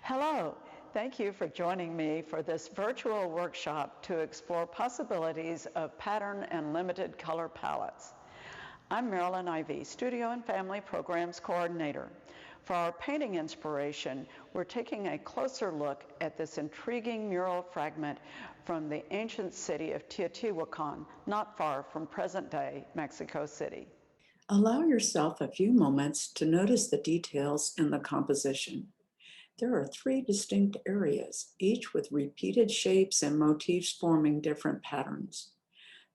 Hello, thank you for joining me for this virtual workshop to explore possibilities of pattern and limited color palettes. I'm Marilyn Ivy, Studio and Family Programs Coordinator. For our painting inspiration, we're taking a closer look at this intriguing mural fragment from the ancient city of Teotihuacan, not far from present-day Mexico City. Allow yourself a few moments to notice the details in the composition. There are three distinct areas, each with repeated shapes and motifs forming different patterns.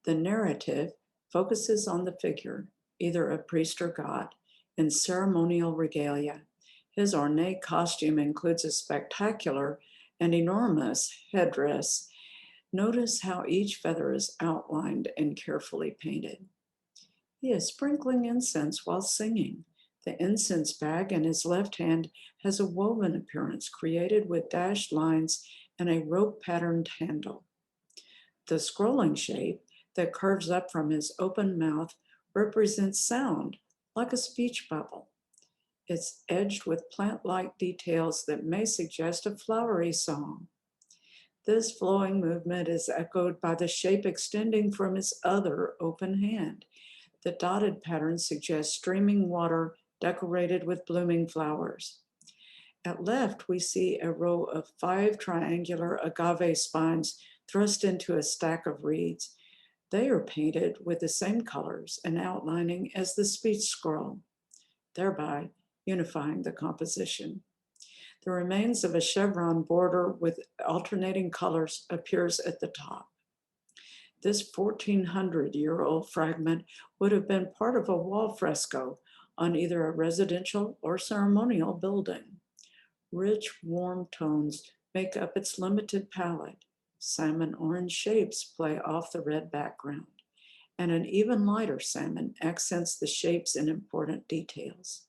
The narrative focuses on the figure, either a priest or god, in ceremonial regalia. His ornate costume includes a spectacular and enormous headdress. Notice how each feather is outlined and carefully painted. He is sprinkling incense while singing. The incense bag in his left hand has a woven appearance created with dashed lines and a rope-patterned handle. The scrolling shape that curves up from his open mouth represents sound, like a speech bubble. It's edged with plant-like details that may suggest a flowery song. This flowing movement is echoed by the shape extending from his other open hand. The dotted pattern suggests streaming water decorated with blooming flowers. At left, we see a row of 5 triangular agave spines thrust into a stack of reeds. They are painted with the same colors and outlining as the speech scroll, thereby unifying the composition. The remains of a chevron border with alternating colors appears at the top. This 1400-year-old fragment would have been part of a wall fresco on either a residential or ceremonial building. Rich, warm tones make up its limited palette. Salmon orange shapes play off the red background, and an even lighter salmon accents the shapes and important details.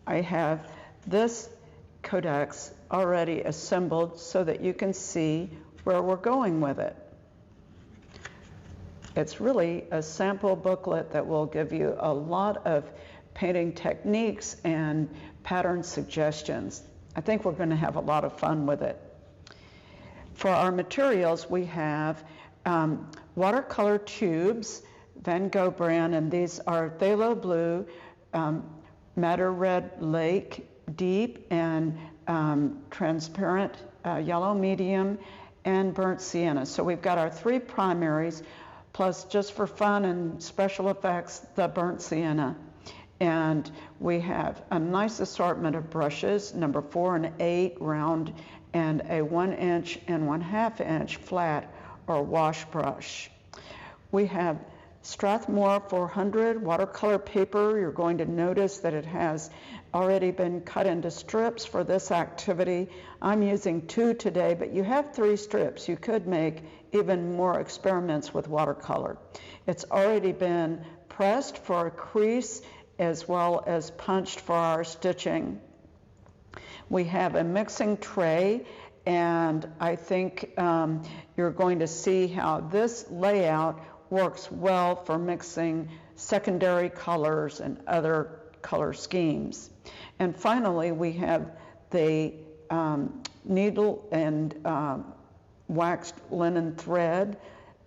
I have this codex already assembled so that you can see where we're going with it. It's really a sample booklet that will give you a lot of painting techniques and pattern suggestions. I think we're going to have a lot of fun with it. For our materials, we have watercolor tubes, Van Gogh brand, and these are phthalo blue, madder red lake deep, and transparent yellow medium, and burnt sienna. So we've got our 3 primaries, plus just for fun and special effects, the burnt sienna. And we have a nice assortment of brushes, number 4 and 8 round, and a 1 inch and 1/2 inch flat or wash brush. We have Strathmore 400 watercolor paper. You're going to notice that it has already been cut into strips for this activity. I'm using 2 today, but you have 3 strips. You could make even more experiments with watercolor. It's already been pressed for a crease as well as punched for our stitching. We have a mixing tray, and I think you're going to see how this layout works well for mixing secondary colors and other color schemes. And finally, we have the needle and waxed linen thread.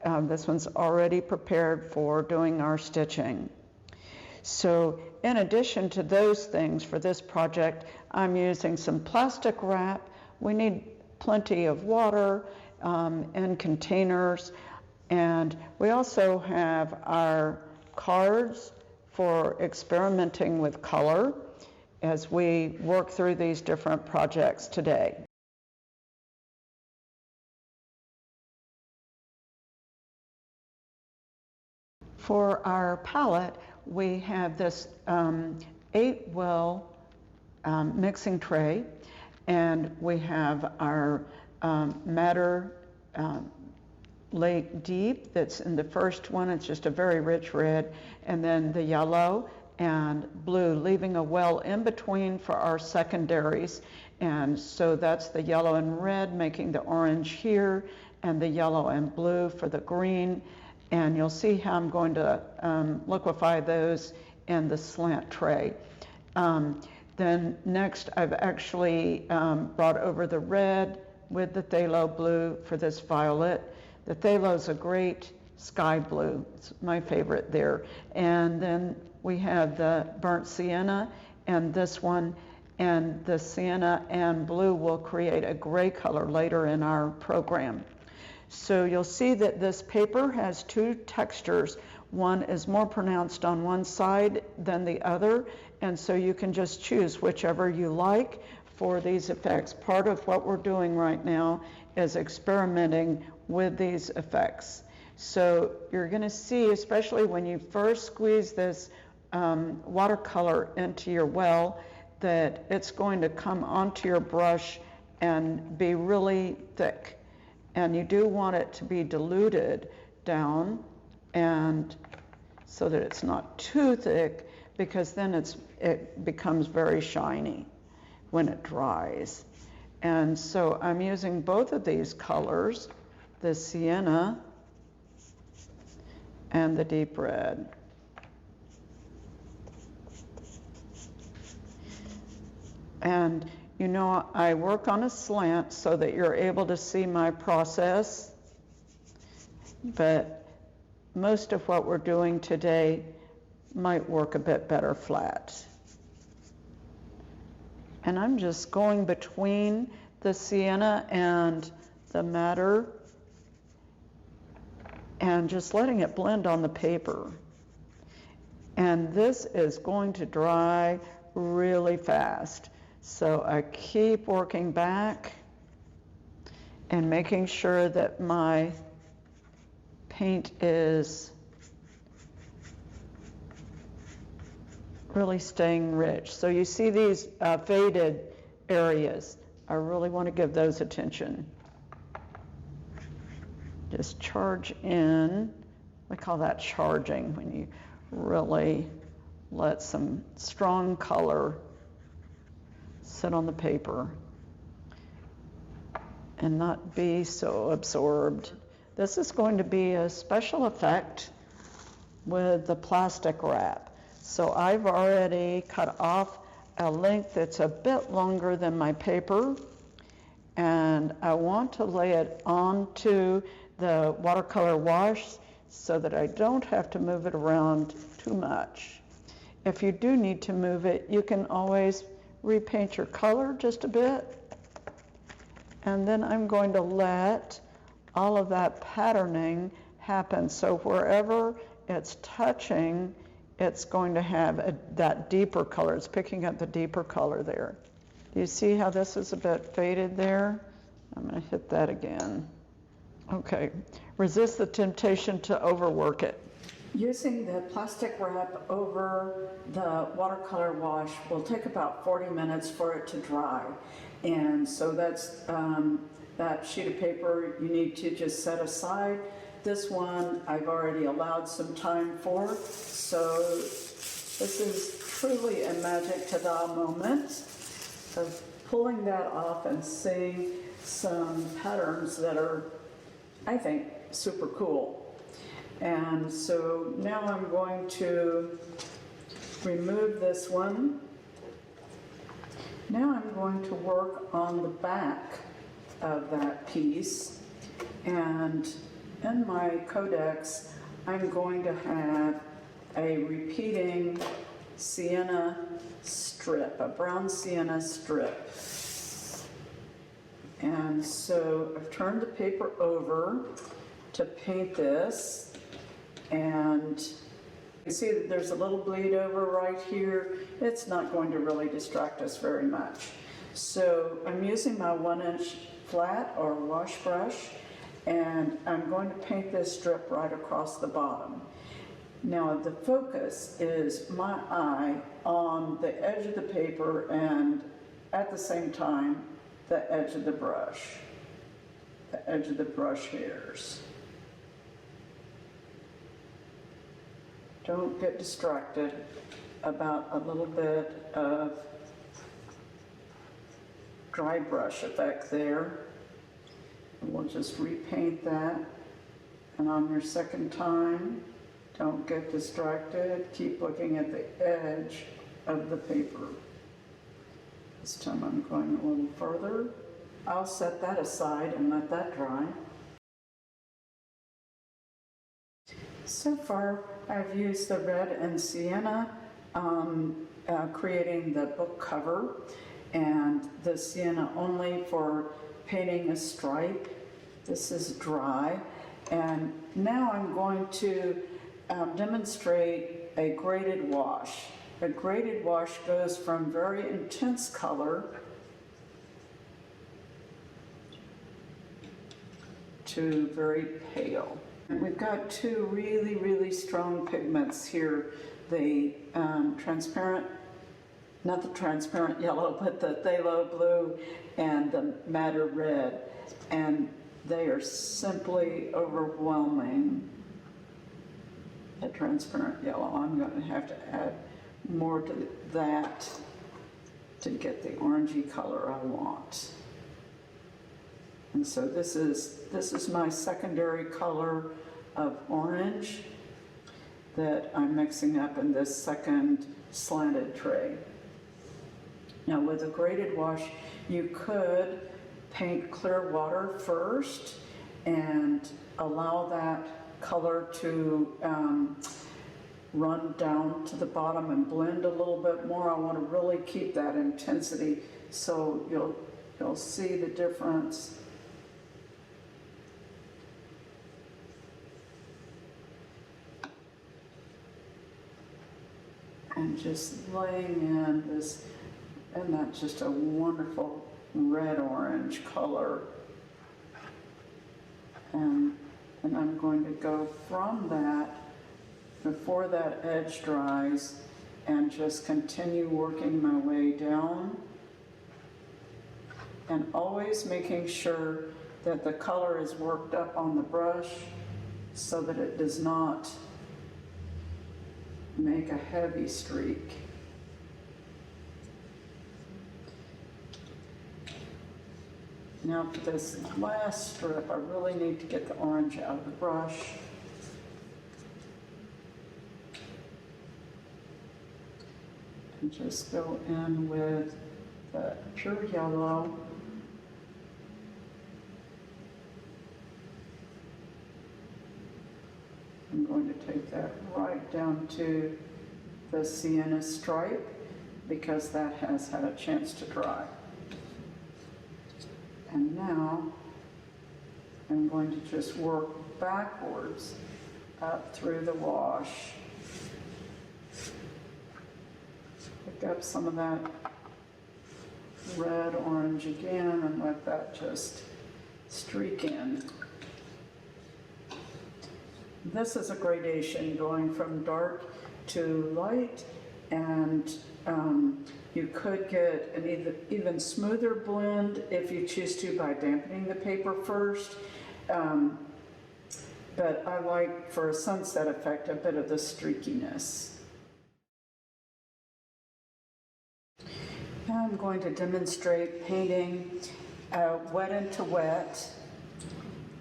This one's already prepared for doing our stitching. So in addition to those things for this project, I'm using some plastic wrap. We need plenty of water and containers. And we also have our cards for experimenting with color as we work through these different projects today. For our palette, we have this 8-well mixing tray, and we have our madder lake deep that's in the first one. It's just a very rich red, and then the yellow and blue, leaving a well in between for our secondaries. And so that's the yellow and red making the orange here, and the yellow and blue for the green. And you'll see how I'm going to liquefy those in the slant tray. Then next, I've actually brought over the red with the phthalo blue for this violet. The phthalo is a great sky blue. It's my favorite there. And then we have the burnt sienna and this one, and the sienna and blue will create a gray color later in our program. So you'll see that this paper has two textures. One is more pronounced on one side than the other, and so you can just choose whichever you like for these effects. Part of what we're doing right now is experimenting with these effects. So you're going to see, especially when you first squeeze this watercolor into your well, that it's going to come onto your brush and be really thick. And you do want it to be diluted down, and so that it's not too thick, because then it becomes very shiny when it dries. And so I'm using both of these colors, the sienna and the deep red. And you know, I work on a slant so that you're able to see my process, but most of what we're doing today might work a bit better flat. And I'm just going between the sienna and the madder and just letting it blend on the paper. And this is going to dry really fast. So I keep working back and making sure that my paint is really staying rich. So you see these faded areas. I really want to give those attention. Just charge in. We call that charging, when you really let some strong color sit on the paper and not be so absorbed. This is going to be a special effect with the plastic wrap. So I've already cut off a length that's a bit longer than my paper, and I want to lay it onto the watercolor wash so that I don't have to move it around too much. If you do need to move it, you can always repaint your color just a bit, and then I'm going to let all of that patterning happen. So wherever it's touching, it's going to have that deeper color. It's picking up the deeper color there. Do you see how this is a bit faded there? I'm going to hit that again. Okay, resist the temptation to overwork it. Using the plastic wrap over the watercolor wash will take about 40 minutes for it to dry. And so that's that sheet of paper you need to just set aside. This one I've already allowed some time for. So this is truly a magic ta-da moment of pulling that off and seeing some patterns that are, I think, super cool. And so now I'm going to remove this one. Now I'm going to work on the back of that piece. And in my codex, I'm going to have a repeating sienna strip, a brown sienna strip. And so I've turned the paper over to paint this. And you see that there's a little bleed over right here. It's not going to really distract us very much. So I'm using my 1-inch flat or wash brush, and I'm going to paint this strip right across the bottom. Now the focus is my eye on the edge of the paper and at the same time the edge of the brush hairs. Don't get distracted about a little bit of dry brush effect there. And we'll just repaint that. And on your second time, don't get distracted. Keep looking at the edge of the paper. This time I'm going a little further. I'll set that aside and let that dry. So far, I've used the red and sienna, creating the book cover, and the sienna only for painting a stripe. This is dry. And now I'm going to demonstrate a graded wash. A graded wash goes from very intense color to very pale. We've got two really, really strong pigments here. The transparent, not the transparent yellow, but the phthalo blue and the madder red. And they are simply overwhelming. The transparent yellow, I'm going to have to add more to that to get the orangey color I want. And so this is my secondary color of orange that I'm mixing up in this second slanted tray. Now with a graded wash, you could paint clear water first and allow that color to run down to the bottom and blend a little bit more. I want to really keep that intensity so you'll see the difference. And just laying in this, and that's just a wonderful red-orange color. And I'm going to go from that, before that edge dries, and just continue working my way down. And always making sure that the color is worked up on the brush so that it does not make a heavy streak. Now for this last strip, I really need to get the orange out of the brush. And just go in with the pure yellow. I'm going to take that right down to the sienna stripe because that has had a chance to dry. And now I'm going to just work backwards up through the wash. Pick up some of that red orange again and let that just streak in. This is a gradation going from dark to light, and you could get an even smoother blend if you choose to by dampening the paper first. But I like, for a sunset effect, a bit of the streakiness. Now I'm going to demonstrate painting wet into wet,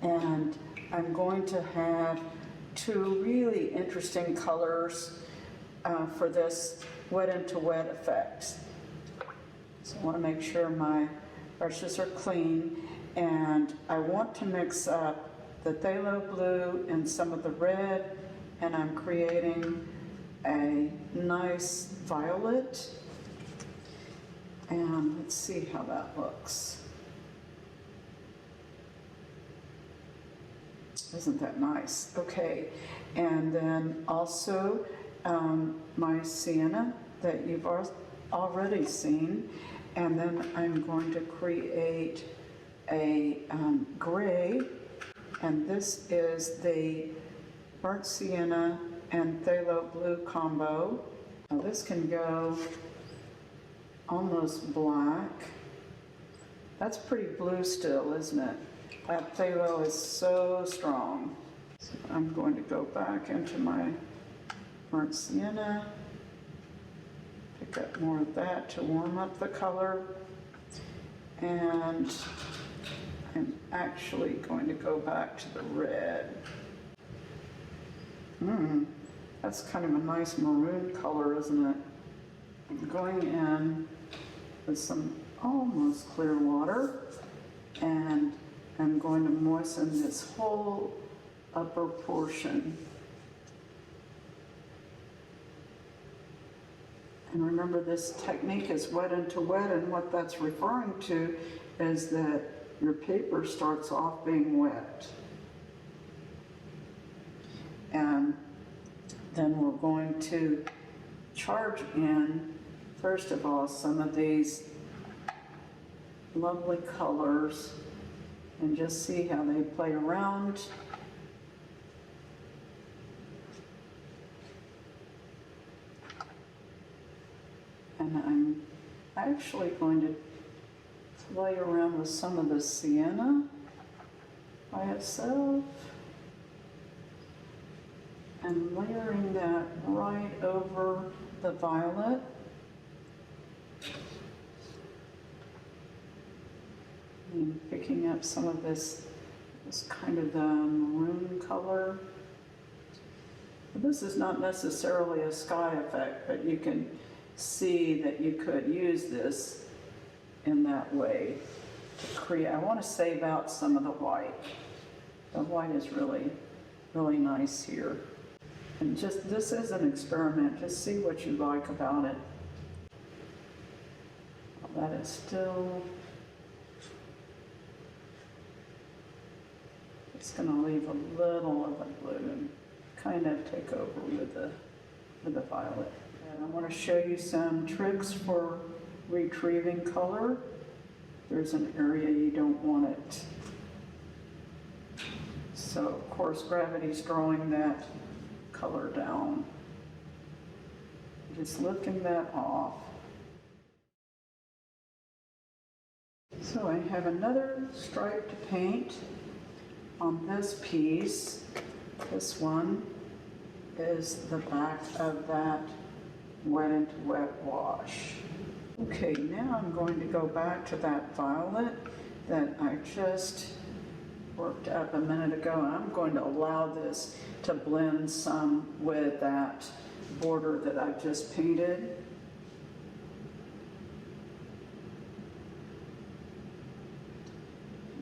and I'm going to have two really interesting colors for this wet into wet effect. So I want to make sure my brushes are clean, and I want to mix up the phthalo blue and some of the red, and I'm creating a nice violet. And let's see how that looks. Isn't that nice? Okay, and then also my sienna that you've already seen, and then I'm going to create a gray, and this is the burnt sienna and phthalo blue combo. Now this can go almost black. That's pretty blue still, isn't it? That phthalo is so strong. So I'm going to go back into my burnt sienna, pick up more of that to warm up the color, and I'm actually going to go back to the red. That's kind of a nice maroon color, isn't it? I'm going in with some almost clear water, and I'm going to moisten this whole upper portion. And remember, this technique is wet into wet, and what that's referring to is that your paper starts off being wet. And then we're going to charge in, first of all, some of these lovely colors and just see how they play around. And I'm actually going to play around with some of the sienna by itself and layering that right over the violet. And picking up some of this kind of maroon color. This is not necessarily a sky effect, but you can see that you could use this in that way to create. I want to save out some of the white. The white is really, really nice here. And just, this is an experiment. Just see what you like about it. That is still, it's going to leave a little of a blue and kind of take over with the violet. And I want to show you some tricks for retrieving color. There's an area you don't want it. So of course gravity's drawing that color down. Just lifting that off. So I have another stripe to paint on this piece. This one is the back of that wet into wet wash. Okay, now I'm going to go back to that violet that I just worked up a minute ago, and I'm going to allow this to blend some with that border that I just painted.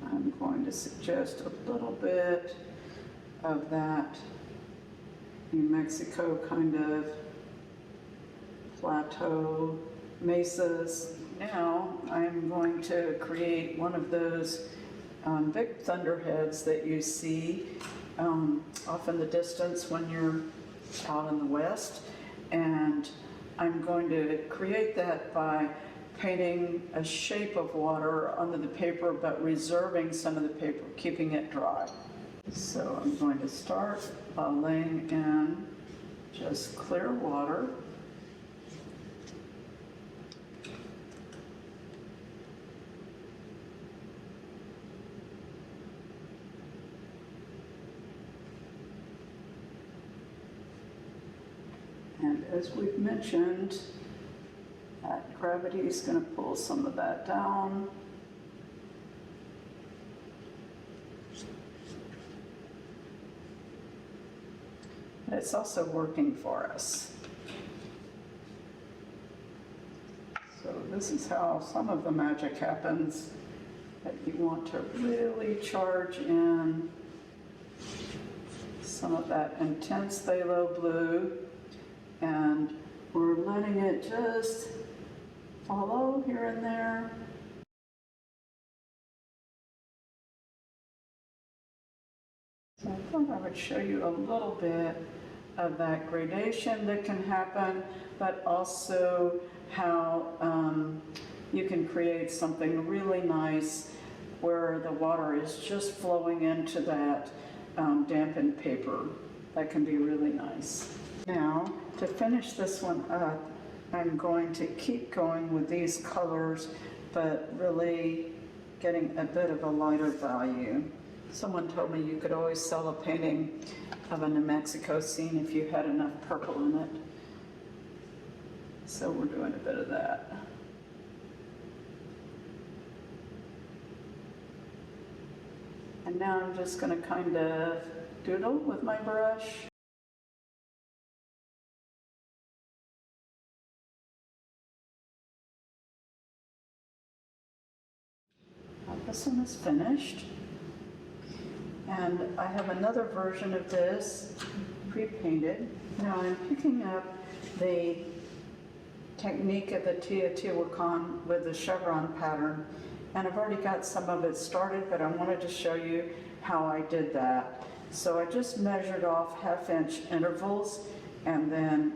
I'm going to suggest a little bit of that New Mexico kind of plateau mesas. Now I'm going to create one of those big thunderheads that you see off in the distance when you're out in the west, and I'm going to create that by painting a shape of water onto the paper but reserving some of the paper, keeping it dry. So I'm going to start by laying in just clear water. And as we've mentioned, gravity is going to pull some of that down. It's also working for us. So this is how some of the magic happens, that you want to really charge in some of that intense phthalo blue, and we're letting it just follow here and there. So I thought I would show you a little bit of that gradation that can happen, but also how you can create something really nice where the water is just flowing into that dampened paper. That can be really nice. Now, to finish this one up, I'm going to keep going with these colors, but really getting a bit of a lighter value. Someone told me you could always sell a painting of a New Mexico scene if you had enough purple in it. So we're doing a bit of that. And now I'm just going to kind of doodle with my brush. this one is finished. And I have another version of this pre-painted. Now I'm picking up the technique of the Teotihuacan with the chevron pattern, and I've already got some of it started, but I wanted to show you how I did that. So I just measured off 1/2-inch intervals, and then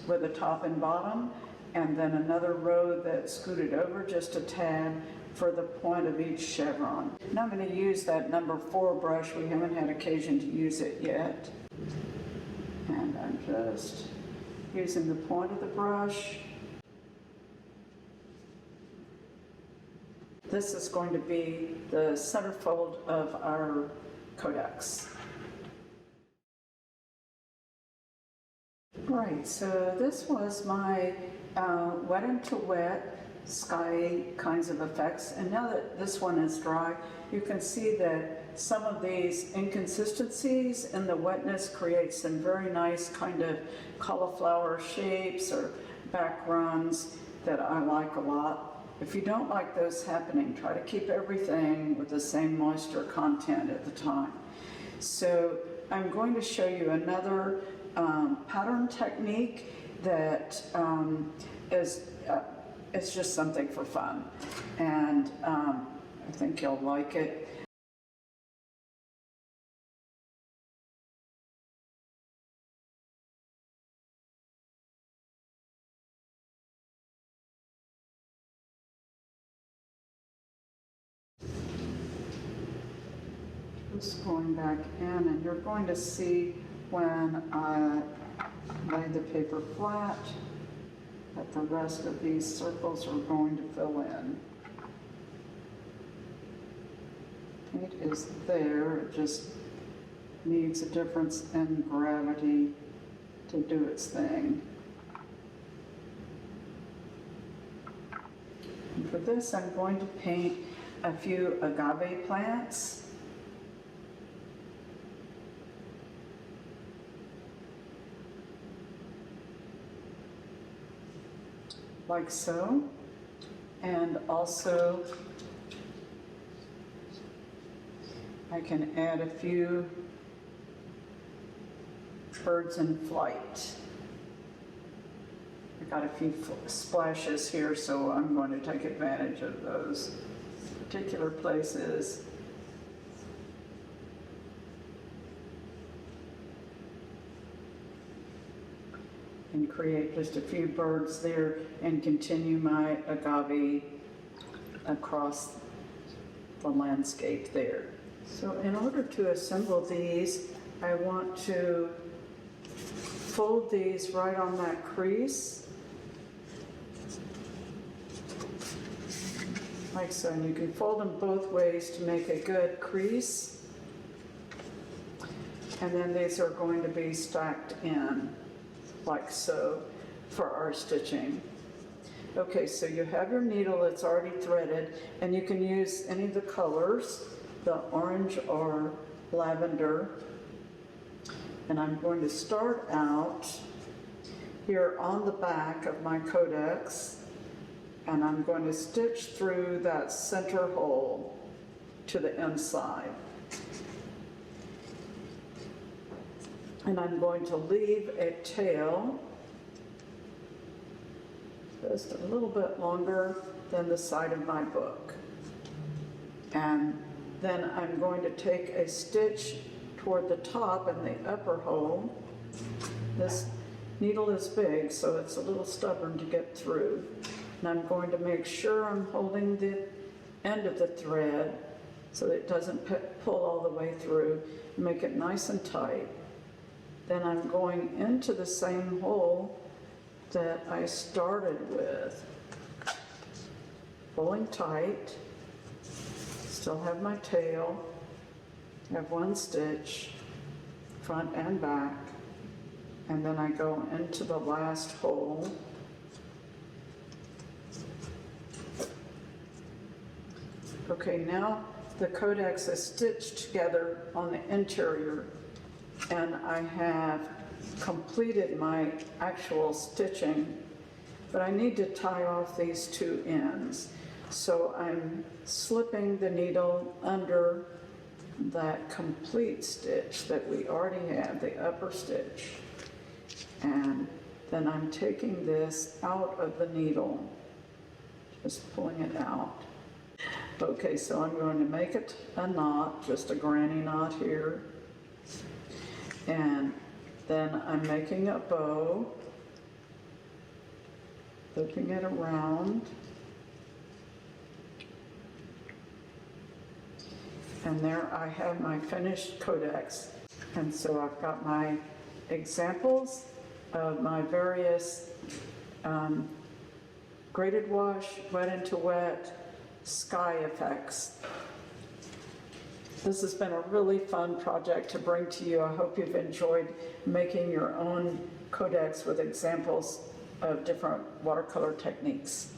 with the top and bottom, and then another row that scooted over just a tad for the point of each chevron. Now I'm going to use that number 4 brush. We haven't had occasion to use it yet. And I'm just using the point of the brush. This is going to be the centerfold of our codex. Right, so this was my wet into wet sky kinds of effects, and now that this one is dry, you can see that some of these inconsistencies in the wetness create some very nice kind of cauliflower shapes or backgrounds that I like a lot. If you don't like those happening, try to keep everything with the same moisture content at the time. So I'm going to show you another pattern technique that it's just something for fun, and I think you'll like it. Just going back in, and you're going to see when I lay the paper flat that the rest of these circles are going to fill in. Paint is there, it just needs a difference in gravity to do its thing. And for this, I'm going to paint a few agave plants. Like so, and also I can add a few birds in flight. I got a few splashes here, so I'm going to take advantage of those particular places. And create just a few birds there and continue my agave across the landscape there. So in order to assemble these, I want to fold these right on that crease, like so. And you can fold them both ways to make a good crease. And then these are going to be stacked in, like so, for our stitching. Okay, so you have your needle that's already threaded, and you can use any of the colors, the orange or lavender. And I'm going to start out here on the back of my codex, and I'm going to stitch through that center hole to the inside. And I'm going to leave a tail just a little bit longer than the side of my book. And then I'm going to take a stitch toward the top in the upper hole. This needle is big, so it's a little stubborn to get through. And I'm going to make sure I'm holding the end of the thread so that it doesn't pull all the way through. Make it nice and tight. Then I'm going into the same hole that I started with, pulling tight, still have my tail, have one stitch, front and back, and then I go into the last hole. Okay, now the codex is stitched together on the interior, and I have completed my actual stitching, but I need to tie off these two ends. So I'm slipping the needle under that complete stitch that we already have, the upper stitch. And then I'm taking this out of the needle, just pulling it out. Okay, so I'm going to make it a knot, just a granny knot here. And then I'm making a bow, looping it around. And there I have my finished codex. And so I've got my examples of my various graded wash, wet into wet, sky effects. This has been a really fun project to bring to you. I hope you've enjoyed making your own codex with examples of different watercolor techniques.